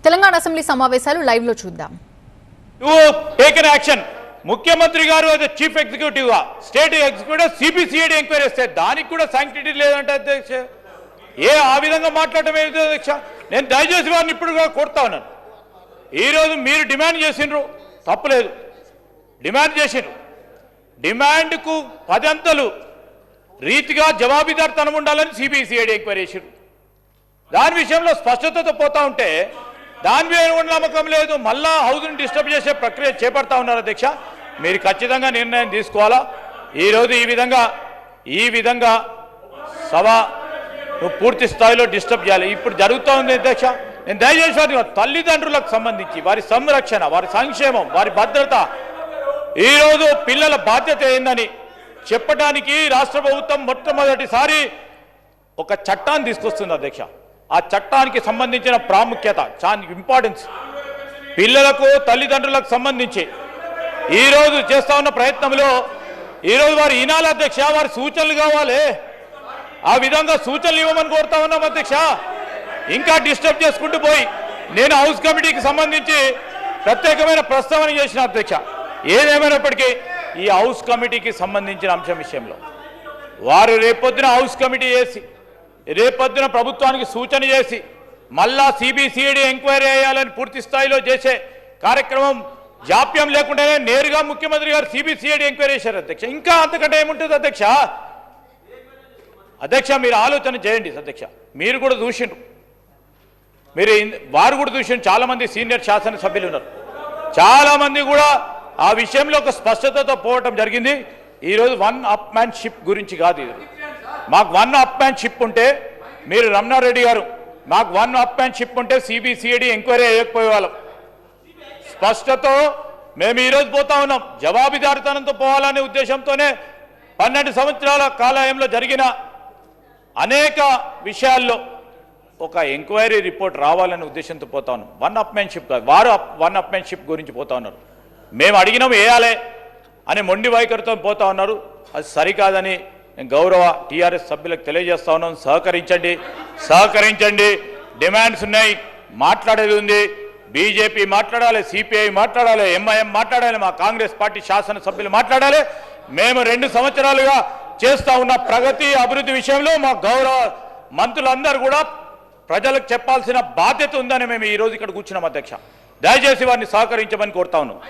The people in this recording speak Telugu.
తెలంగాణ అసెంబ్లీ సమావేశాలు లైవ్ లో చూద్దాం. టేకెన్ యాక్షన్ ముఖ్యమంత్రి గారు అదే చీఫ్ ఎగ్జిక్యూటివ్ గా స్టేట్ ఎగ్జిక్యూటివ్ సిబిసిఐడి ఎంక్వైరీ చేస్తే దానికి కూడా శాంక్టిటీ లేదంటే అధ్యక్ష ఆ విధంగా మాట్లాడటం ఏది అధ్యక్ష? నేను దయచేసి వారిని ఇప్పుడు కూడా కోరుతా ఉన్నాను. ఈరోజు మీరు డిమాండ్ చేసిండ్రు, తప్పులేదు, డిమాండ్ చేసిండ్రు. డిమాండ్కు పదంతలు రీతిగా జవాబుదారితనం ఉండాలని సిబిసిఐడి ఎంక్వైరీ చేసిండ్రు. దాని విషయంలో స్పష్టతతో పోతా ఉంటే దాని మీద కూడా నమ్మకం లేదు. మళ్ళా హౌస్ని డిస్టర్బ్ చేసే ప్రక్రియ చేపడతా ఉన్నారు అధ్యక్ష. మీరు ఖచ్చితంగా నిర్ణయం తీసుకోవాలా. ఈరోజు ఈ విధంగా సభ పూర్తి స్థాయిలో డిస్టర్బ్ చేయాలి. ఇప్పుడు జరుగుతూ ఉంది అధ్యక్ష. నేను దయచేసి వారి తల్లిదండ్రులకు సంబంధించి వారి సంరక్షణ, వారి సంక్షేమం, వారి భద్రత, ఈరోజు పిల్లల బాధ్యత ఏందని చెప్పడానికి రాష్ట్ర ప్రభుత్వం మొట్టమొదటిసారి ఒక చట్టాన్ని తీసుకొస్తుంది అధ్యక్ష. ఆ చట్టానికి సంబంధించిన ప్రాముఖ్యత, చాలా ఇంపార్టెన్స్ పిల్లలకు తల్లిదండ్రులకు సంబంధించి ఈరోజు చేస్తా ఉన్న ప్రయత్నంలో ఈరోజు వారు ఈనాల అధ్యక్ష, వారి సూచనలు కావాలి. ఆ విధంగా సూచనలు ఇవ్వమని కోరుతా ఉన్నాం అధ్యక్ష. ఇంకా డిస్టర్బ్ చేసుకుంటూ పోయి నేను హౌస్ కమిటీకి సంబంధించి ప్రత్యేకమైన ప్రస్తావన చేసిన అధ్యక్ష. ఏదేమైనప్పటికీ ఈ హౌస్ కమిటీకి సంబంధించిన అంశం విషయంలో వారు రేపొద్దున హౌస్ కమిటీ చేసి రేపొద్దున ప్రభుత్వానికి సూచన చేసి మళ్ళా సిబిసిఐడి ఎంక్వైరీ చేయాలని పూర్తి స్థాయిలో చేసే కార్యక్రమం జాప్యం లేకుండానే నేరుగా ముఖ్యమంత్రి గారు సిబిసిఐడి ఎంక్వైరీ చేశారు అధ్యక్ష. ఇంకా అంతకంటే ఏముంటుంది అధ్యక్ష? అధ్యక్ష మీరు ఆలోచన చేయండి అధ్యక్ష. మీరు కూడా చూసిండ్రు, వారు కూడా చూసిండ్రు. చాలామంది సీనియర్ శాసనసభ్యులు ఉన్నారు, చాలామంది కూడా ఆ విషయంలో ఒక స్పష్టతతో పోవటం జరిగింది. ఈరోజు వన్ అప్ మ్యాన్షిప్ గురించి కాదు. ఇది మాకు వన్ అప్ మ్యాన్షిప్ ఉంటే మీరు రమణారెడ్డి గారు మాకు వన్ అప్ మ్యాన్షిప్ ఉంటే సిబిసిఐడి ఎంక్వైరీ చేయకపోయే వాళ్ళం. స్పష్టతో మేము ఈరోజు పోతా ఉన్నాం. జవాబుదారితనంతో పోవాలనే ఉద్దేశంతోనే 12 సంవత్సరాల కాలయంలో జరిగిన అనేక విషయాల్లో ఒక ఎంక్వైరీ రిపోర్ట్ రావాలనే ఉద్దేశంతో పోతా ఉన్నాం. వన్ అప్ మ్యాన్షిప్ కాదు, వారు వన్ అప్ మ్యాన్షిప్ గురించి పోతా ఉన్నారు. మేము అడిగినాం వేయాలి అని మొండి వైఖరితో పోతా ఉన్నారు. అది సరికాదని నేను గౌరవ టీఆర్ఎస్ సభ్యులకు తెలియజేస్తా ఉన్నాం. సహకరించండి. డిమాండ్స్ ఉన్నాయి, మాట్లాడేది ఉంది. బీజేపీ మాట్లాడాలి, సిపిఐ మాట్లాడాలి, ఎంఐఎం మాట్లాడాలి, మా కాంగ్రెస్ పార్టీ శాసనసభ్యులు మాట్లాడాలి. మేము 2 సంవత్సరాలుగా చేస్తా ఉన్న ప్రగతి అభివృద్ధి విషయంలో మా గౌరవ మంత్రులందరూ కూడా ప్రజలకు చెప్పాల్సిన బాధ్యత ఉందని మేము ఈరోజు ఇక్కడ కూర్చున్నాం అధ్యక్ష. దయచేసి వారిని సహకరించమని కోరుతా ఉన్నాం.